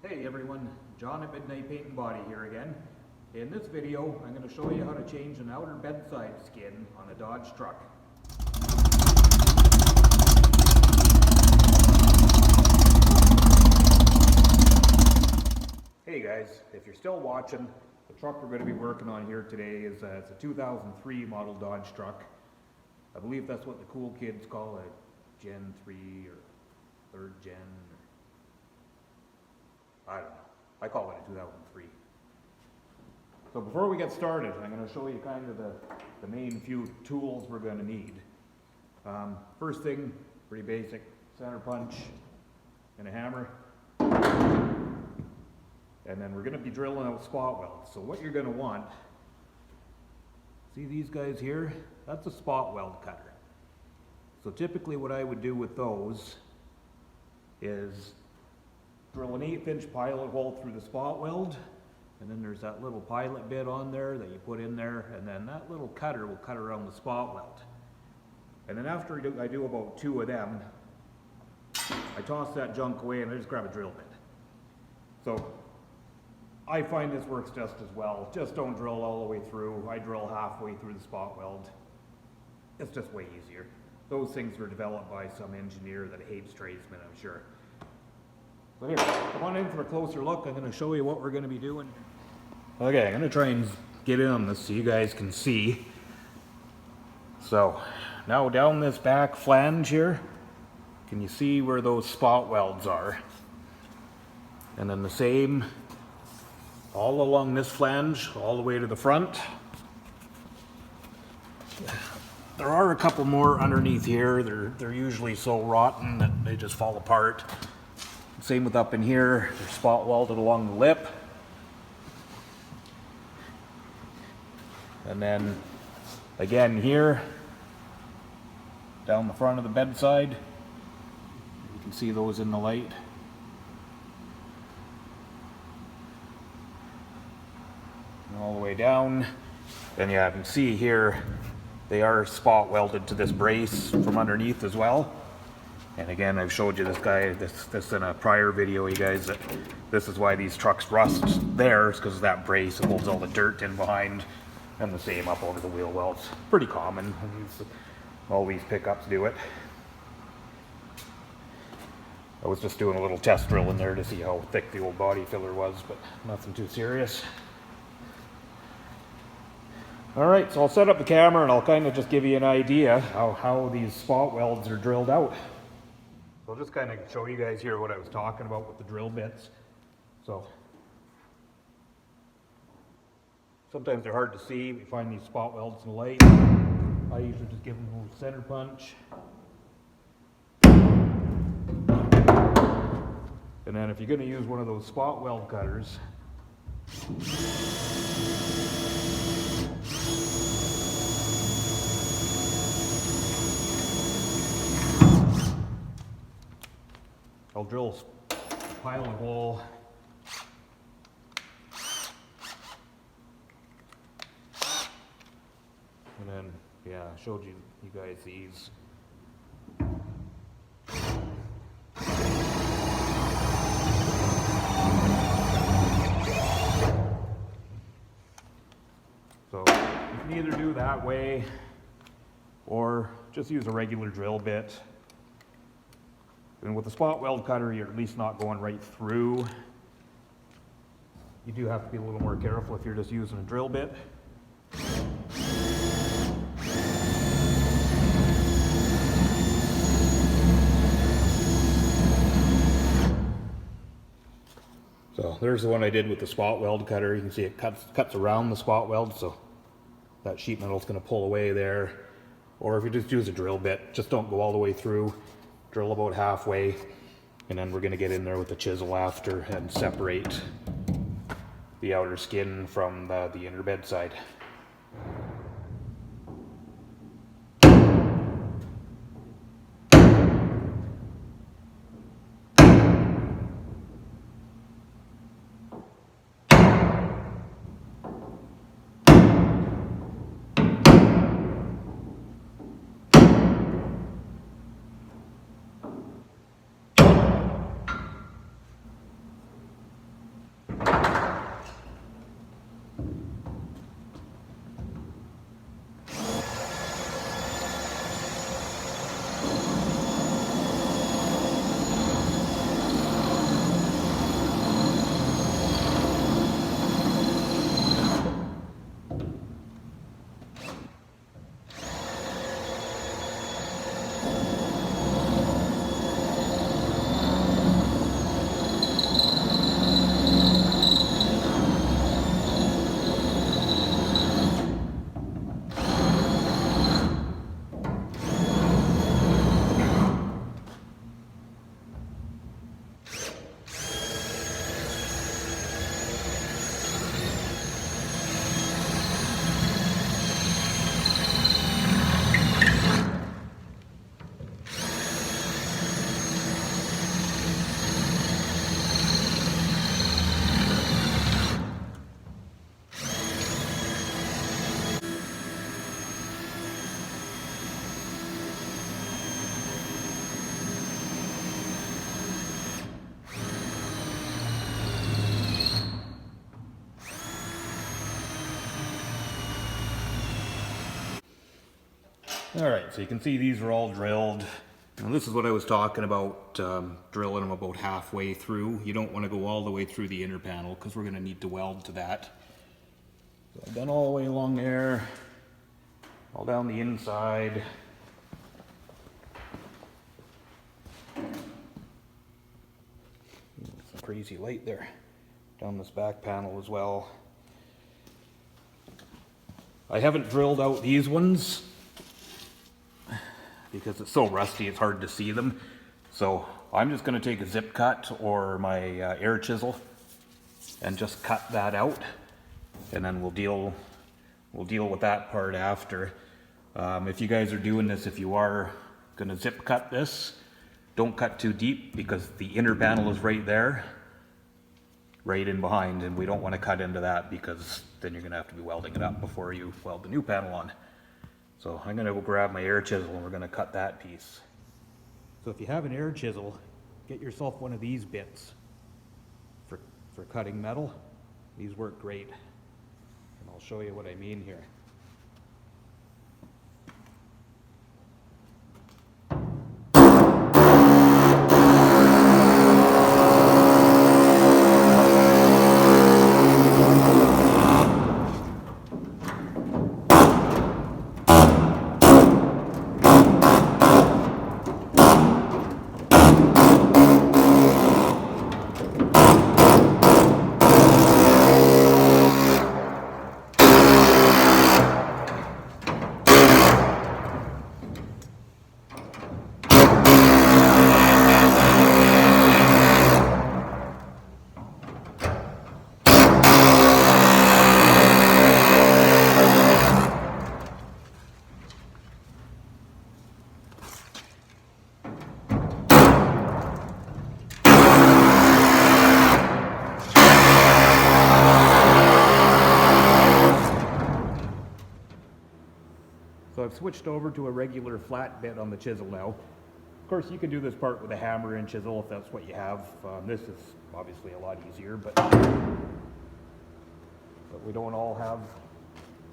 Hey everyone, John at Midnight Paint and Body here again. In this video, I'm going to show you how to change an outer bedside skin on a Dodge truck. Hey guys, if you're still watching, the truck we're going to be working on here today is it's a 2003 model Dodge truck. I believe that's what the cool kids call a Gen 3 or 3rd Gen. I don't know. I call it a 2003. So before we get started, I'm going to show you kind of the main few tools we're going to need. First thing, pretty basic, center punch and a hammer. And then we're going to be drilling out spot welds. So what you're going to want, see these guys here? That's a spot weld cutter. So typically what I would do with those is drill an 1/8 inch pilot hole through the spot weld, and then there's that little pilot bit on there that you put in there, and then that little cutter will cut around the spot weld. And then after I do about 2 of them, I toss that junk away and I just grab a drill bit. So I find this works just as well. Just don't drill all the way through. I drill halfway through the spot weld. It's just way easier. Those things were developed by some engineer that hates tradesmen, I'm sure. So here, come on in for a closer look. I'm going to show you what we're going to be doing. Okay, I'm going to try and get in on this so you guys can see. So, now down this back flange here, can you see where those spot welds are? And then the same all along this flange, all the way to the front. There are a couple more underneath here. They're usually so rotten that they just fall apart. Same with up in here, they're spot welded along the lip. And then again here, down the front of the bedside. You can see those in the light. And all the way down. And yeah, you can see here, they are spot welded to this brace from underneath as well. And again, I've showed you this in a prior video, you guys, that this is why these trucks rust there, is because of that brace. It holds all the dirt in behind, and the same up over the wheel wells. Pretty common. All these pickups do it. I was just doing a little test drill in there to see how thick the old body filler was, but nothing too serious. Alright, so I'll set up the camera and I'll kind of just give you an idea how these spot welds are drilled out. So I'll just kind of show you guys here what I was talking about with the drill bits. So sometimes they're hard to see. We find these spot welds in the light. I usually just give them a little center punch. And then if you're going to use one of those spot weld cutters, I'll drill a pilot hole and then, yeah, I showed you guys these. So you can either do that way or just use a regular drill bit. And with the spot weld cutter, you're at least not going right through. You do have to be a little more careful if you're just using a drill bit. So there's the one I did with the spot weld cutter. You can see it cuts around the spot weld, so that sheet metal is going to pull away there. Or if you just use a drill bit, just don't go all the way through. Drill about halfway, and then we're going to get in there with the chisel after and separate the outer skin from the inner bedside. All right, so you can see these are all drilled. Now this is what I was talking about, drilling them about halfway through. You don't want to go all the way through the inner panel because we're going to need to weld to that. So I've done all the way along there, all down the inside. Some crazy light there. Down this back panel as well. I haven't drilled out these ones because it's so rusty it's hard to see them. So I'm just going to take a zip cut or my air chisel and just cut that out, and then we'll deal with that part after. If you guys are doing this, if you are going to zip cut this, don't cut too deep because the inner panel is right there, right in behind, and we don't want to cut into that because then you're going to have to be welding it up before you weld the new panel on. So I'm going to go grab my air chisel and we're going to cut that piece. So if you have an air chisel, get yourself one of these bits for cutting metal. These work great, and I'll show you what I mean here. So I've switched over to a regular flat bit on the chisel now. Of course, you can do this part with a hammer and chisel if that's what you have. This is obviously a lot easier, but we don't all have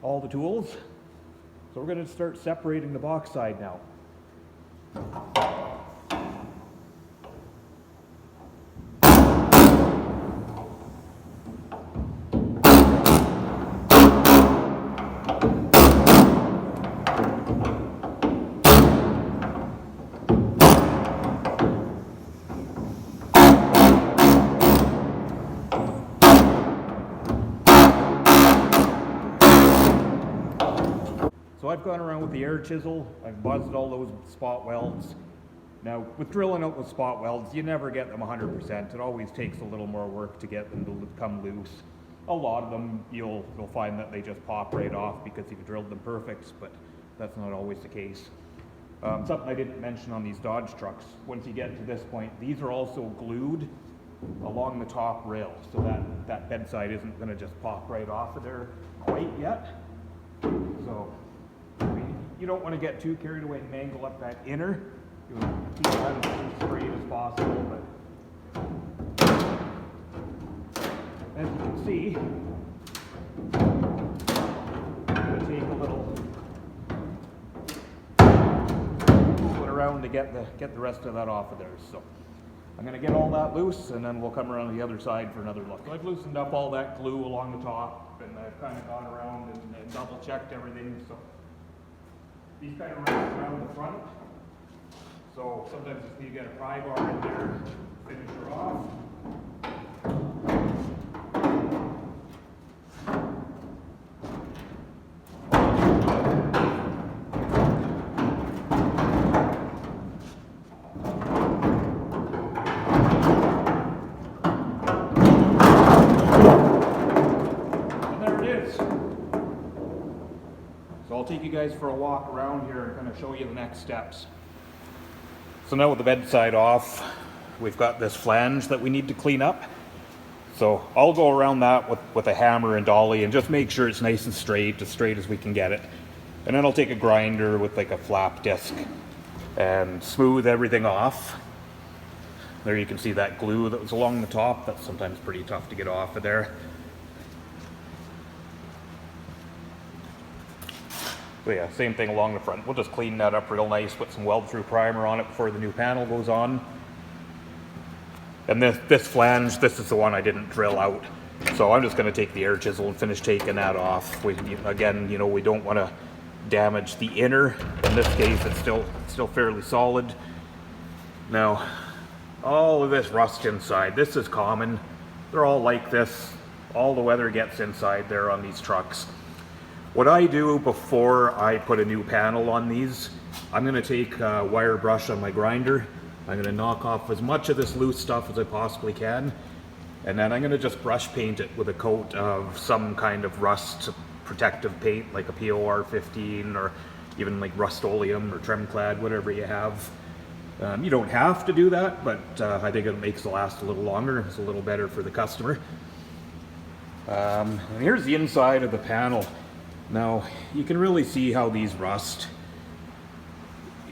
all the tools. So we're going to start separating the box side now. So I've gone around with the air chisel, I've buzzed all those spot welds. Now, with drilling out with spot welds, you never get them 100%. It always takes a little more work to get them to come loose. A lot of them, you'll find that they just pop right off because you've drilled them perfect, but that's not always the case. Something I didn't mention on these Dodge trucks, once you get to this point, these are also glued along the top rail, so that bedside isn't going to just pop right off of there quite yet. So you don't want to get too carried away and mangle up that inner. You want to keep that as straight as possible, but as you can see, I'm going to take a little move it around to get the rest of that off of there. So I'm going to get all that loose, and then we'll come around the other side for another look. So I've loosened up all that glue along the top, and I've kind of gone around and double checked everything. So these kind of wrap around the front. So sometimes you get a pry bar in there, finish her off. So I'll take you guys for a walk around here and kind of show you the next steps. So now with the bedside off, we've got this flange that we need to clean up. So I'll go around that with a hammer and dolly and just make sure it's nice and straight as we can get it. And then I'll take a grinder with like a flap disc and smooth everything off. There you can see that glue that was along the top. That's sometimes pretty tough to get off of there. But yeah, same thing along the front. We'll just clean that up real nice, put some weld-through primer on it before the new panel goes on. And this flange, this is the one I didn't drill out. So I'm just going to take the air chisel and finish taking that off. Again, you know, we don't want to damage the inner. In this case, it's still fairly solid. Now, all of this rust inside, this is common. They're all like this. All the weather gets inside there on these trucks. What I do before I put a new panel on these, I'm going to take a wire brush on my grinder. I'm going to knock off as much of this loose stuff as I possibly can. And then I'm going to just brush paint it with a coat of some kind of rust protective paint, like a POR 15 or even like Rust-Oleum or Trimclad, whatever you have. You don't have to do that, but I think it makes it last a little longer. It's a little better for the customer. And here's the inside of the panel. Now, you can really see how these rust.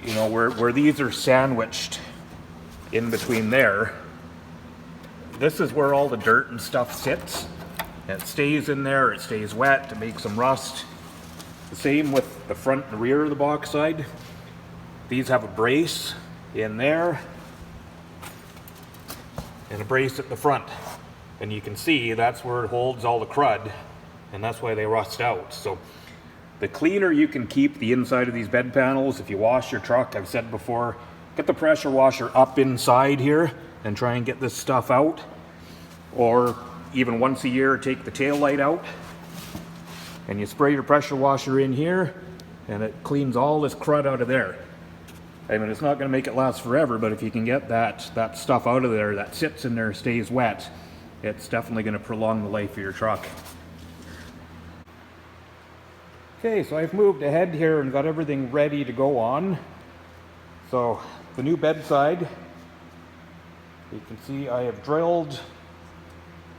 You know, where these are sandwiched in between there, this is where all the dirt and stuff sits. And it stays in there, it stays wet, it makes them rust. The same with the front and rear of the box side. These have a brace in there and a brace at the front. And you can see that's where it holds all the crud, and that's why they rust out. So the cleaner you can keep the inside of these bed panels, if you wash your truck, I've said before, get the pressure washer up inside here and try and get this stuff out. Or even once a year, take the tail light out and you spray your pressure washer in here and it cleans all this crud out of there. I mean, it's not going to make it last forever, but if you can get that stuff out of there that sits in there, stays wet, it's definitely going to prolong the life of your truck. Okay, so I've moved ahead here and got everything ready to go on. So the new bedside, you can see I have drilled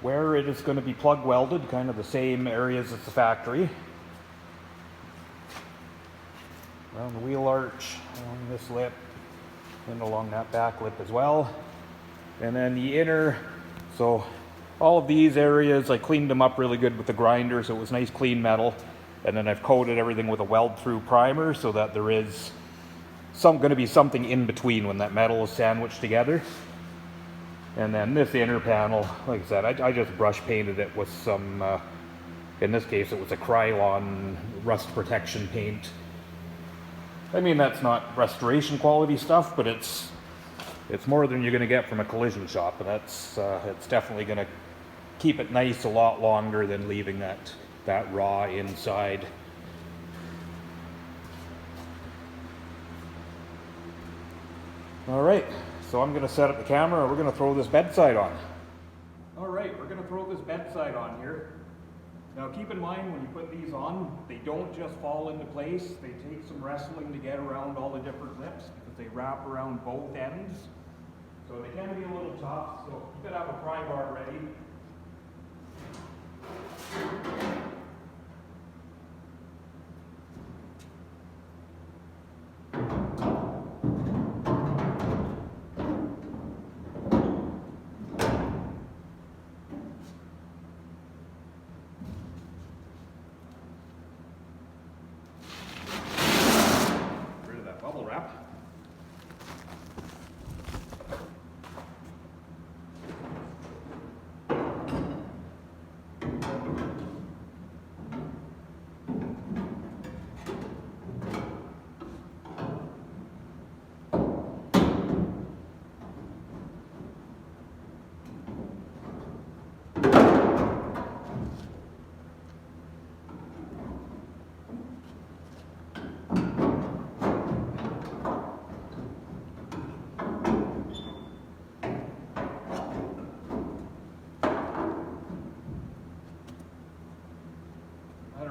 where it is going to be plug welded, kind of the same areas as the factory. Around the wheel arch, along this lip, and along that back lip as well. And then the inner, so all of these areas, I cleaned them up really good with the grinder, so it was nice clean metal. And then I've coated everything with a weld-through primer so that there is going to be something in between when that metal is sandwiched together. And then this inner panel, like I said, I just brush painted it with some, in this case it was a Krylon rust protection paint. I mean, that's not restoration quality stuff, but it's more than you're going to get from a collision shop, and it's definitely going to keep it nice a lot longer than leaving that raw inside. All right, so I'm going to set up the camera and we're going to throw this bedside on. All right, we're going to throw this bedside on here. Now keep in mind when you put these on, they don't just fall into place. They take some wrestling to get around all the different lips because they wrap around both ends. So they can be a little tough, so you could have a pry bar ready.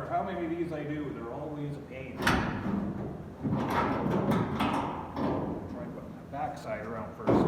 How many of these I do, they're always a pain. Try and put the backside around first.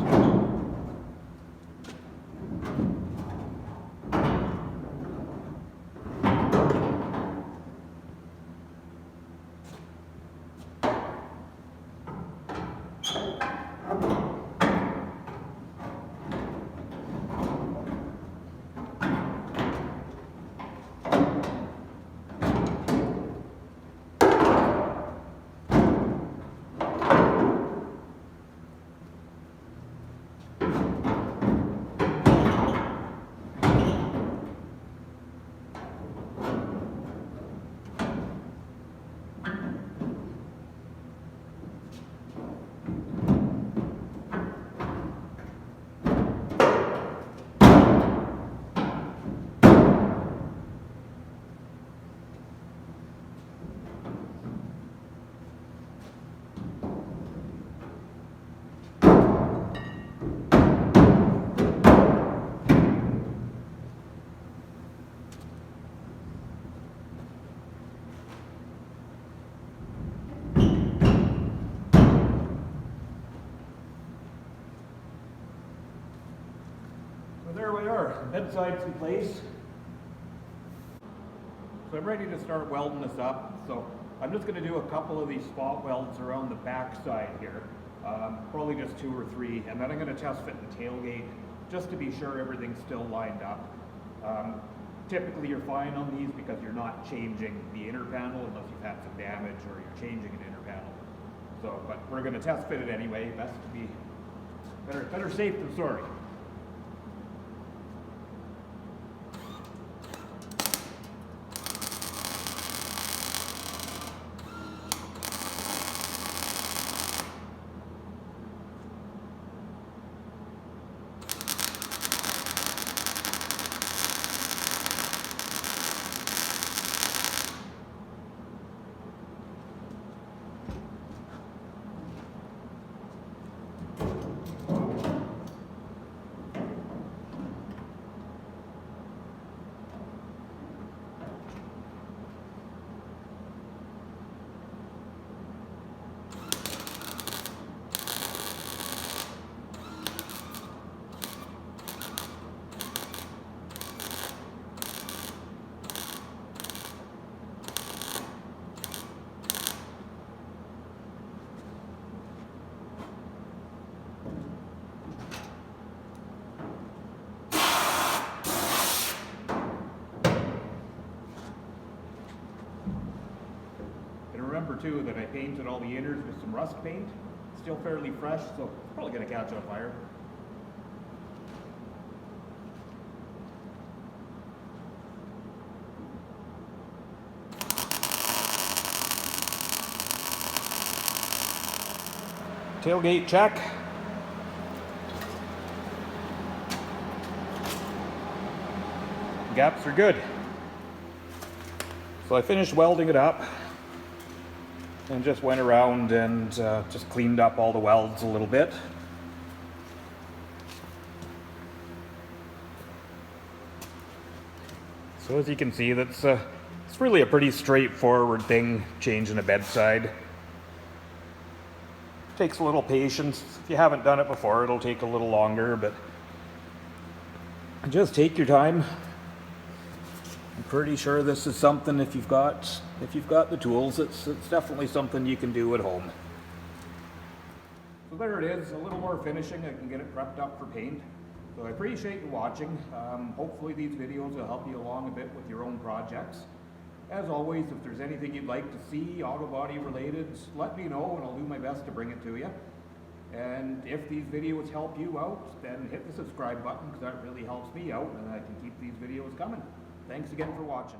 our bedsides in place. So I'm ready to start welding this up. So I'm just going to do a couple of these spot welds around the back side here. Probably just 2 or 3, and then I'm going to test fit the tailgate just to be sure everything's still lined up. Typically you're fine on these because you're not changing the inner panel unless you've had some damage or you're changing an inner panel. So, but we're going to test fit it anyway. Best to be better safe than sorry. Remember too that I painted all the inners with some rust paint. Still fairly fresh, so it's probably going to catch on fire. Tailgate check. Gaps are good. So I finished welding it up and just went around and just cleaned up all the welds a little bit. So as you can see, it's really a pretty straightforward thing, changing a bedside. Takes a little patience. If you haven't done it before, it'll take a little longer, but just take your time. I'm pretty sure this is something, if you've got the tools, it's definitely something you can do at home. So there it is, a little more finishing. I can get it prepped up for paint. So I appreciate you watching. Hopefully these videos will help you along a bit with your own projects. As always, if there's anything you'd like to see auto body related, let me know and I'll do my best to bring it to you. And if these videos help you out, then hit the subscribe button because that really helps me out and I can keep these videos coming. Thanks again for watching.